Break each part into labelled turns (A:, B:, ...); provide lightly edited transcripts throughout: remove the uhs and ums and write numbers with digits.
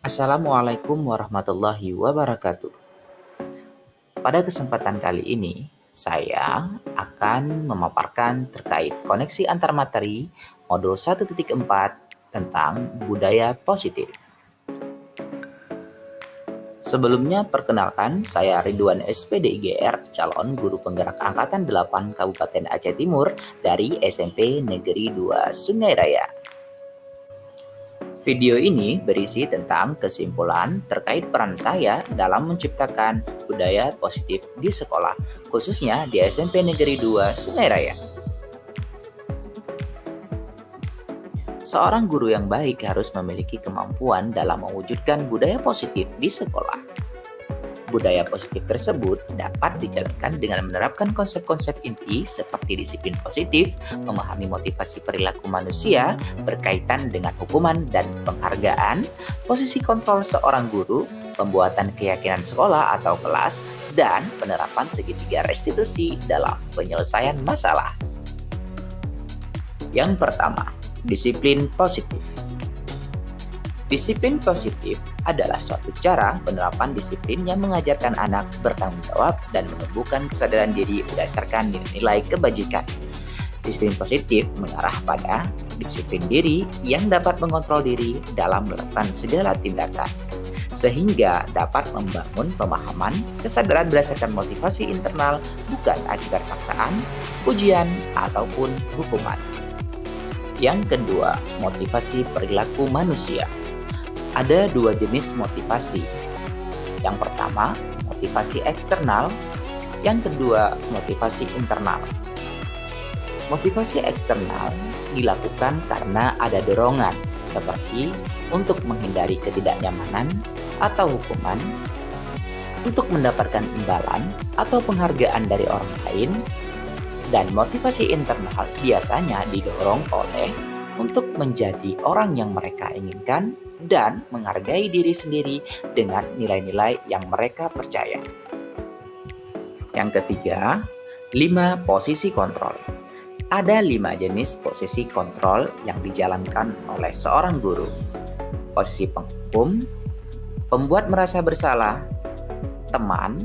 A: Assalamualaikum warahmatullahi wabarakatuh. Pada kesempatan kali ini, saya akan memaparkan terkait koneksi antar materi modul 1.4 tentang budaya positif. Sebelumnya perkenalkan, saya Ridwan SPDIGR, calon guru penggerak angkatan 8 Kabupaten Aceh Timur dari SMP Negeri 2 Sungai Raya. Video ini berisi tentang kesimpulan terkait peran saya dalam menciptakan budaya positif di sekolah, khususnya di SMP Negeri 2 Sungai Raya. Seorang guru yang baik harus memiliki kemampuan dalam mewujudkan budaya positif di sekolah. Budaya positif tersebut dapat dijalankan dengan menerapkan konsep-konsep inti seperti disiplin positif, memahami motivasi perilaku manusia berkaitan dengan hukuman dan penghargaan, posisi kontrol seorang guru, pembuatan keyakinan sekolah atau kelas, dan penerapan segitiga restitusi dalam penyelesaian masalah. Yang pertama, disiplin positif. Disiplin positif adalah suatu cara penerapan disiplin yang mengajarkan anak bertanggung jawab dan menumbuhkan kesadaran diri berdasarkan nilai kebajikan. Disiplin positif mengarah pada disiplin diri yang dapat mengontrol diri dalam melakukan segala tindakan, sehingga dapat membangun pemahaman kesadaran berdasarkan motivasi internal bukan akibat paksaan, ujian, ataupun hukuman. Yang kedua, motivasi perilaku manusia. Ada dua jenis motivasi. Yang pertama, motivasi eksternal. Yang kedua, motivasi internal. Motivasi eksternal dilakukan karena ada dorongan, seperti untuk menghindari ketidaknyamanan atau hukuman, untuk mendapatkan imbalan atau penghargaan dari orang lain, dan motivasi internal biasanya didorong oleh untuk menjadi orang yang mereka inginkan dan menghargai diri sendiri dengan nilai-nilai yang mereka percaya. Yang ketiga, 5 posisi kontrol. Ada 5 jenis posisi kontrol yang dijalankan oleh seorang guru. Posisi penghukum, pembuat merasa bersalah, teman,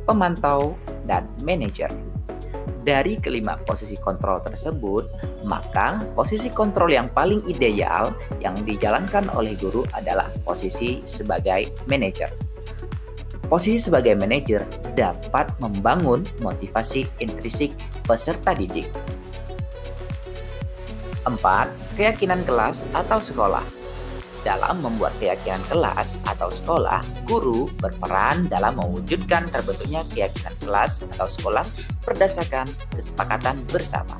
A: pemantau, dan manajer. Dari kelima posisi kontrol tersebut, maka posisi kontrol yang paling ideal yang dijalankan oleh guru adalah posisi sebagai manajer. Posisi sebagai manajer dapat membangun motivasi intrinsik peserta didik. 4. Keyakinan kelas atau sekolah. Dalam membuat keyakinan kelas atau sekolah, guru berperan dalam mewujudkan terbentuknya keyakinan kelas atau sekolah berdasarkan kesepakatan bersama.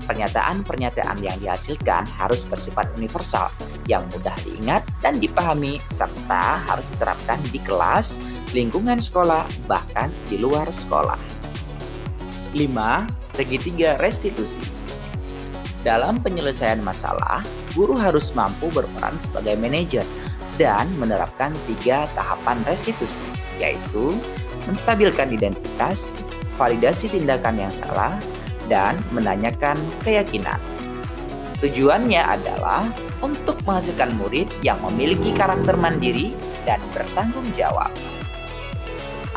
A: Pernyataan-pernyataan yang dihasilkan harus bersifat universal, yang mudah diingat dan dipahami, serta harus diterapkan di kelas, lingkungan sekolah, bahkan di luar sekolah. 5. Segitiga restitusi. Dalam penyelesaian masalah, guru harus mampu berperan sebagai manajer dan menerapkan 3 tahapan restitusi, yaitu menstabilkan identitas, validasi tindakan yang salah, dan menanyakan keyakinan. Tujuannya adalah untuk menghasilkan murid yang memiliki karakter mandiri dan bertanggung jawab.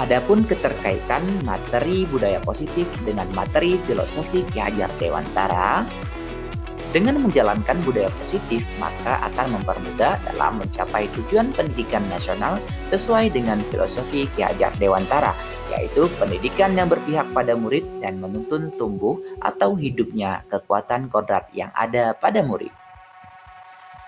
A: Adapun keterkaitan materi budaya positif dengan materi filosofi Ki Hajar Dewantara, dengan menjalankan budaya positif, maka akan mempermudah dalam mencapai tujuan pendidikan nasional sesuai dengan filosofi Ki Hajar Dewantara, yaitu pendidikan yang berpihak pada murid dan menuntun tumbuh atau hidupnya kekuatan kodrat yang ada pada murid.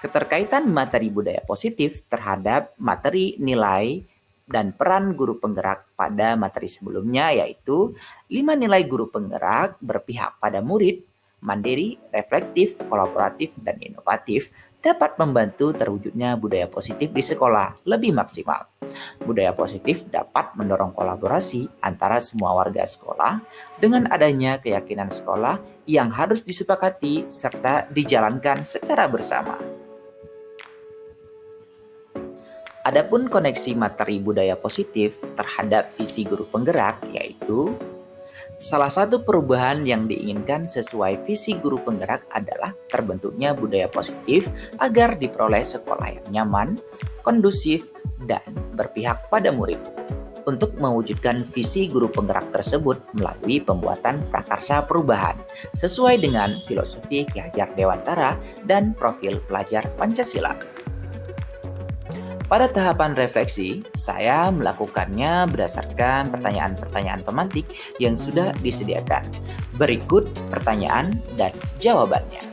A: Keterkaitan materi budaya positif terhadap materi nilai dan peran guru penggerak pada materi sebelumnya, yaitu 5 nilai guru penggerak berpihak pada murid, mandiri, reflektif, kolaboratif, dan inovatif dapat membantu terwujudnya budaya positif di sekolah lebih maksimal. Budaya positif dapat mendorong kolaborasi antara semua warga sekolah dengan adanya keyakinan sekolah yang harus disepakati serta dijalankan secara bersama. Adapun koneksi materi budaya positif terhadap visi guru penggerak, yaitu Salah satu perubahan yang diinginkan sesuai visi guru penggerak adalah terbentuknya budaya positif agar diperoleh sekolah yang nyaman, kondusif, dan berpihak pada murid. Untuk mewujudkan visi guru penggerak tersebut melalui pembuatan prakarsa perubahan sesuai dengan filosofi Ki Hajar Dewantara dan profil pelajar Pancasila. Pada tahapan refleksi, saya melakukannya berdasarkan pertanyaan-pertanyaan pemantik yang sudah disediakan. Berikut pertanyaan dan jawabannya.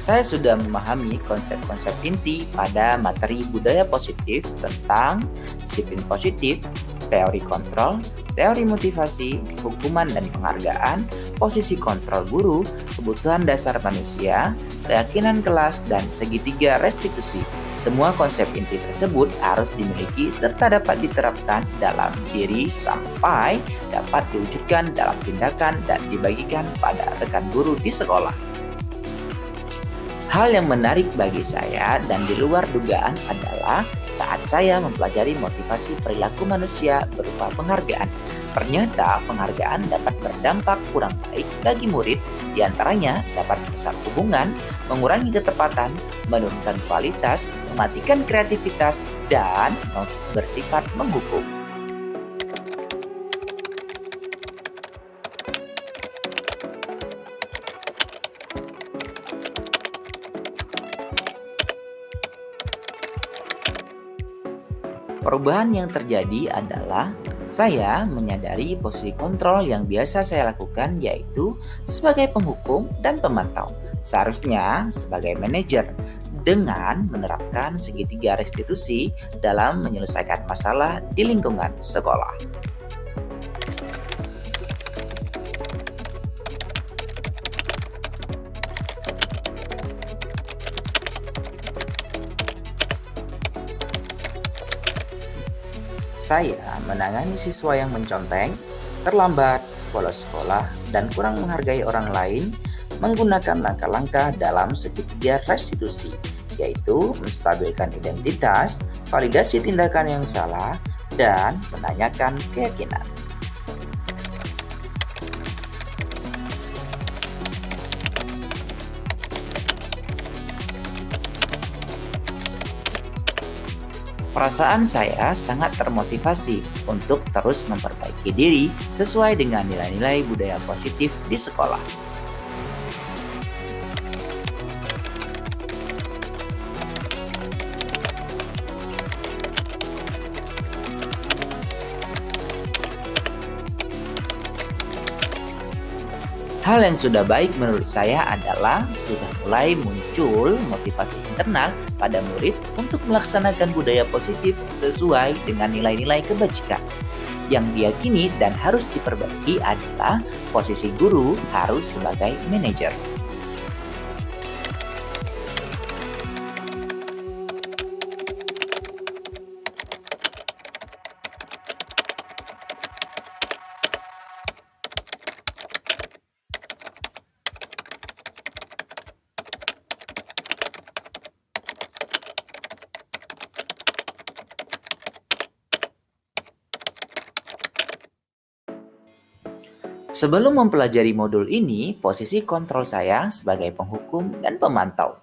A: Saya sudah memahami konsep-konsep inti pada materi budaya positif tentang disiplin positif, teori kontrol, teori motivasi, hukuman dan penghargaan, posisi kontrol guru, kebutuhan dasar manusia, keyakinan kelas, dan segitiga restitusi. Semua konsep inti tersebut harus dimiliki serta dapat diterapkan dalam diri sampai dapat diwujudkan dalam tindakan dan dibagikan pada rekan guru di sekolah. Hal yang menarik bagi saya dan di luar dugaan adalah saat saya mempelajari motivasi perilaku manusia berupa penghargaan. Ternyata penghargaan dapat berdampak kurang baik bagi murid, diantaranya dapat merusak hubungan, mengurangi ketepatan, menurunkan kualitas, mematikan kreativitas, dan bersifat menghukum. Perubahan yang terjadi adalah saya menyadari posisi kontrol yang biasa saya lakukan yaitu sebagai penghukum dan pemantau. Seharusnya sebagai manajer dengan menerapkan segitiga restitusi dalam menyelesaikan masalah di lingkungan sekolah. Saya menangani siswa yang mencontek, terlambat, bolos sekolah, dan kurang menghargai orang lain menggunakan langkah-langkah dalam segitiga restitusi, yaitu menstabilkan identitas, validasi tindakan yang salah, dan menanyakan keyakinan. Perasaan saya sangat termotivasi untuk terus memperbaiki diri sesuai dengan nilai-nilai budaya positif di sekolah. Hal yang sudah baik menurut saya adalah sudah mulai muncul motivasi internal pada murid untuk melaksanakan budaya positif sesuai dengan nilai-nilai kebajikan. Yang diyakini dan harus diperbaiki adalah posisi guru harus sebagai manajer. Sebelum mempelajari modul ini, posisi kontrol saya sebagai penghukum dan pemantau.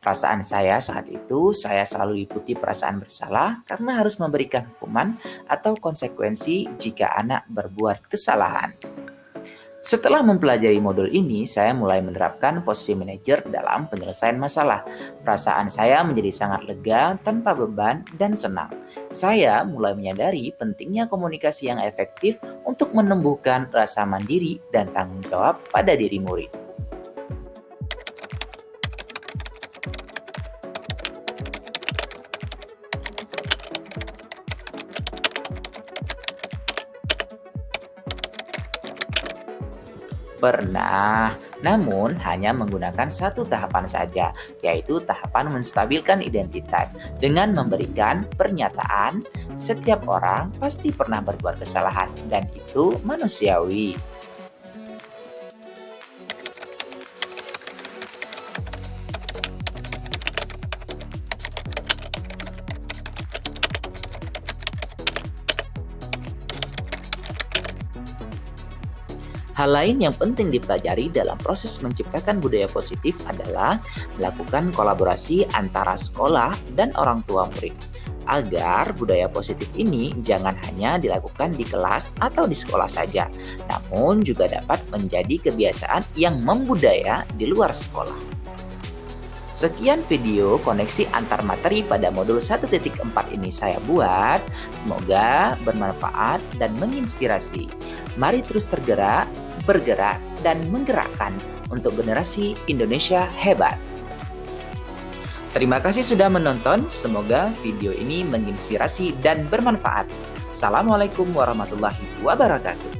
A: Perasaan saya saat itu, saya selalu diikuti perasaan bersalah karena harus memberikan hukuman atau konsekuensi jika anak berbuat kesalahan. Setelah mempelajari modul ini, saya mulai menerapkan posisi manajer dalam penyelesaian masalah. Perasaan saya menjadi sangat lega, tanpa beban, dan senang. Saya mulai menyadari pentingnya komunikasi yang efektif untuk menumbuhkan rasa mandiri dan tanggung jawab pada diri murid. Pernah, namun hanya menggunakan satu tahapan saja, yaitu tahapan menstabilkan identitas dengan memberikan pernyataan setiap orang pasti pernah berbuat kesalahan dan itu manusiawi. Hal lain yang penting dipelajari dalam proses menciptakan budaya positif adalah melakukan kolaborasi antara sekolah dan orang tua murid. Agar budaya positif ini jangan hanya dilakukan di kelas atau di sekolah saja, namun juga dapat menjadi kebiasaan yang membudaya di luar sekolah. Sekian video koneksi antar materi pada modul 1.4 ini saya buat. Semoga bermanfaat dan menginspirasi. Mari terus tergerak, bergerak, dan menggerakkan untuk generasi Indonesia hebat. Terima kasih sudah menonton. Semoga video ini menginspirasi dan bermanfaat. Assalamualaikum warahmatullahi wabarakatuh.